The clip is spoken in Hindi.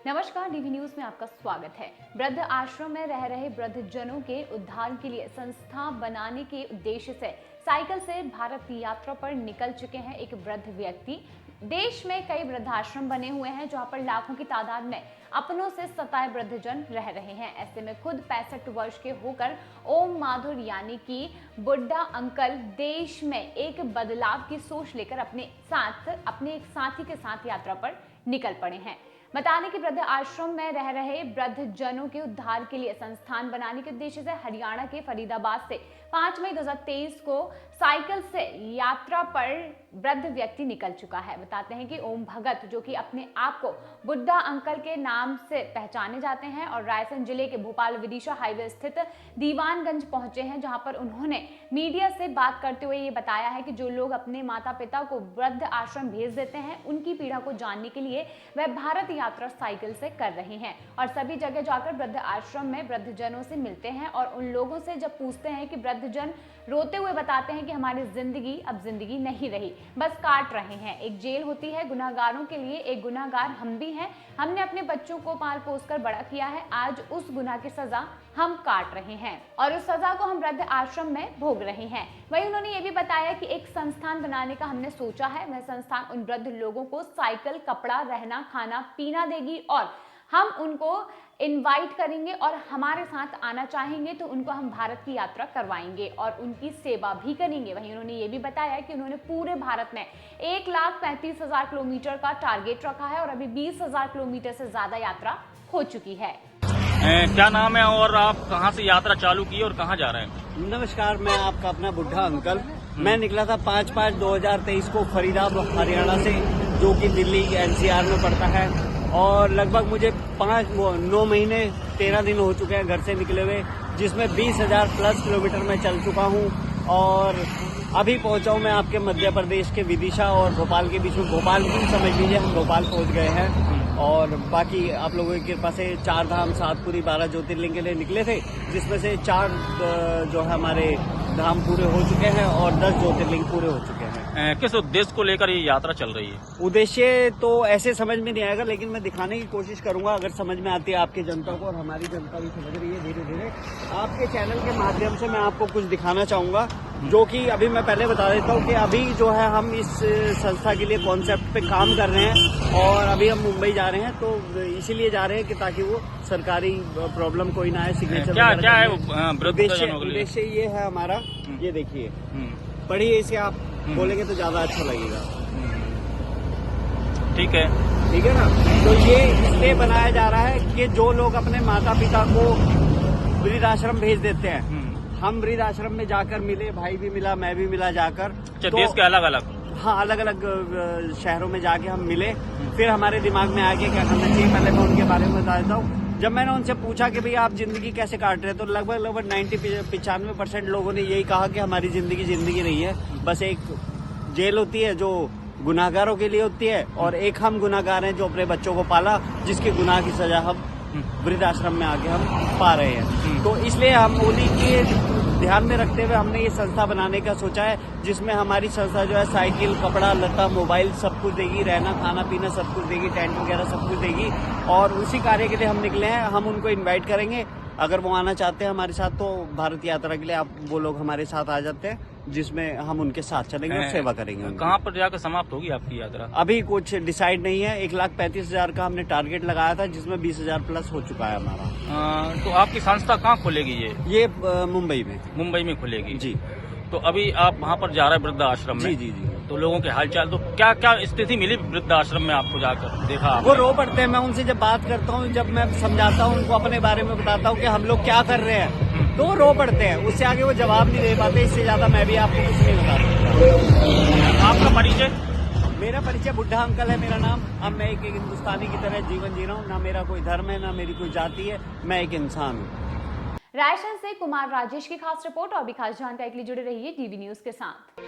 नमस्कार, डीवी न्यूज में आपका स्वागत है। वृद्ध आश्रम में रह रहे वृद्ध जनों के उद्धार के लिए संस्था बनाने के उद्देश्य से साइकिल से भारत की यात्रा पर निकल चुके हैं एक वृद्ध व्यक्ति। देश में कई वृद्धाश्रम बने हुए हैं जहां पर लाखों की तादाद में अपनों से सताए वृद्धजन रह रहे हैं। ऐसे में खुद 65 वर्ष के होकर ओम माधुर यानी कि बुड्ढा अंकल देश में एक बदलाव की सोच लेकर अपने एक साथी के साथ यात्रा पर निकल पड़े हैं। बता दें कि वृद्ध आश्रम में रह रहे वृद्ध जनों के उद्धार के लिए संस्थान बनाने के उद्देश्य से हरियाणा के फरीदाबाद से 5 मई 2023 को साइकिल से यात्रा पर वृद्ध व्यक्ति निकल चुका है। बताते हैं कि ओम भगत, जो कि अपने आप को बुड्ढा अंकल के नाम से पहचाने जाते हैं और रायसेन जिले के भोपाल विदिशा हाईवे स्थित दीवानगंज पहुंचे हैं, जहां पर उन्होंने मीडिया से बात करते हुए ये बताया है कि जो लोग अपने माता पिता को वृद्ध आश्रम भेज देते हैं, उनकी पीड़ा को जानने के लिए वह भारत यात्रा साइकिल से कर रहे हैं और सभी जगह जाकर वृद्ध आश्रम में वृद्ध जनों से मिलते हैं और उन लोगों से जब पूछते हैं कि वृद्ध जन रोते हुए बताते हैं कि हमारी जिंदगी अब जिंदगी नहीं रही, बस काट रहे हैं। एक जेल होती है गुनाहगारों के लिए, एक गुनाहगार हम भी हैं। हमने अपने बच्चों को पाल पोस कर बड़ा किया है, आज उस गुनाह की सजा हम काट रहे हैं और उस सजा को हम वृद्ध आश्रम में भोग रहे हैं। वहीं उन्होंने ये भी बताया कि एक संस्थान बनाने का हमने सोचा है। वह संस्थान उन वृद्ध लोगों को साइकिल, कपड़ा, रहना, खाना पीना देगी और हम उनको इनवाइट करेंगे और हमारे साथ आना चाहेंगे तो उनको हम भारत की यात्रा करवाएंगे और उनकी सेवा भी करेंगे। वहीं उन्होंने ये भी बताया कि उन्होंने पूरे भारत में 1,35,000 किलोमीटर का टारगेट रखा है और अभी 20,000 किलोमीटर से ज्यादा यात्रा हो चुकी है। क्या नाम है और आप कहां से यात्रा चालू की और कहां जा रहे हैं? नमस्कार, मैं आपका अपना बुड्ढा अंकल। मैं निकला था 5/5/2023 को फरीदाबाद हरियाणा से, जो कि दिल्ली एनसीआर में पड़ता है और लगभग मुझे 9 महीने 13 दिन हो चुके हैं घर से निकले हुए, जिसमें 20,000 प्लस किलोमीटर मैं चल चुका हूं और अभी पहुंचा हूं मैं आपके मध्य प्रदेश के विदिशा और भोपाल के बीच में। भोपाल की समझ लीजिए, हम भोपाल पहुंच गए हैं और बाकी आप लोगों की कृपा से 4 धाम 7 पूरी 12 ज्योतिर्लिंग के लिए निकले थे, जिसमें से 4 जो है हमारे धाम पूरे हो चुके हैं और 10 ज्योतिर्लिंग पूरे हो चुके हैं। किस उद्देश्य को लेकर ये यात्रा चल रही है? उद्देश्य तो ऐसे समझ में नहीं आएगा, लेकिन मैं दिखाने की कोशिश करूंगा अगर समझ में आती है आपकी जनता को, और हमारी जनता भी समझ रही है धीरे धीरे। आपके चैनल के माध्यम से मैं आपको कुछ दिखाना चाहूंगा, जो कि अभी मैं पहले बता देता हूं कि अभी जो है हम इस संस्था के लिए कॉन्सेप्ट पे काम कर रहे हैं और अभी हम मुंबई जा रहे हैं, तो इसीलिए जा रहे हैं कि ताकि वो सरकारी प्रॉब्लम कोई ना आए। सिग्नेचर क्या है उद्देश्य ये है हमारा, ये देखिए, पढ़िए इसे, आप बोलेंगे तो ज्यादा अच्छा लगेगा। ठीक है ना। तो ये इसलिए बनाया जा रहा है कि जो लोग अपने माता पिता को वृद्धाश्रम भेज देते हैं, हम वृद्धाश्रम में जाकर मिले, भाई भी मिला, मैं भी मिला जाकर। तो देश के अलग अलग अलग अलग शहरों में जाके हम मिले, फिर हमारे दिमाग में आगे क्या करना चाहिए, पहले मैं उनके बारे में बता देता हूँ। जब मैंने उनसे पूछा कि भाई आप जिंदगी कैसे काट रहे हैं, तो लगभग 95% लोगों ने यही कहा कि हमारी जिंदगी नहीं है, बस एक जेल होती है जो गुनाहगारों के लिए होती है और एक हम गुनाहगार हैं जो अपने बच्चों को पाला, जिसके गुनाह की सजा हम वृद्धाश्रम में आके हम पा रहे हैं। तो इसलिए हम उन्हीं के ध्यान में रखते हुए हमने ये संस्था बनाने का सोचा है, जिसमें हमारी संस्था जो है साइकिल, कपड़ा लत्ता, मोबाइल सब कुछ देगी, रहना खाना पीना सब कुछ देगी, टेंट वगैरह सब कुछ देगी और उसी कार्य के लिए हम निकले हैं। हम उनको इनवाइट करेंगे, अगर वो आना चाहते हैं हमारे साथ तो भारत यात्रा के लिए वो लोग हमारे साथ आ जाते हैं, जिसमें हम उनके साथ चलेंगे और सेवा करेंगे। कहाँ पर जाकर समाप्त होगी आपकी यात्रा? अभी कुछ डिसाइड नहीं है। 1,35,000 का हमने टारगेट लगाया था, जिसमें 20,000 प्लस हो चुका है हमारा। तो आपकी संस्था कहाँ खुलेगी? ये मुंबई में खुलेगी जी। तो अभी आप वहाँ पर जा रहे हैं वृद्ध आश्रम में? जी। तो लोगों के हालचाल, तो क्या स्थिति मिली वृद्ध आश्रम में आपको जाकर देखा? वो रो पड़ते हैं। मैं उनसे जब बात करता हूँ, जब मैं समझाता हूँ उनको, अपने बारे में बताता हूँ कि हम लोग क्या कर रहे हैं, तो वो रो पड़ते हैं। उससे आगे वो जवाब नहीं दे पाते। इससे ज्यादा मैं भी आपको कुछ नहीं बता सकता। आपका परिचय? मेरा परिचय बुड्ढा अंकल है मेरा नाम। अब मैं एक हिंदुस्तानी की तरह जीवन जी रहा हूँ, ना मेरा कोई धर्म है, ना मेरी कोई जाति है, मैं एक इंसान हूँ। रायसेन से कुमार राजेश की खास रिपोर्ट और भी खास जानकारी के लिए जुड़े रहिए डीवी न्यूज के साथ।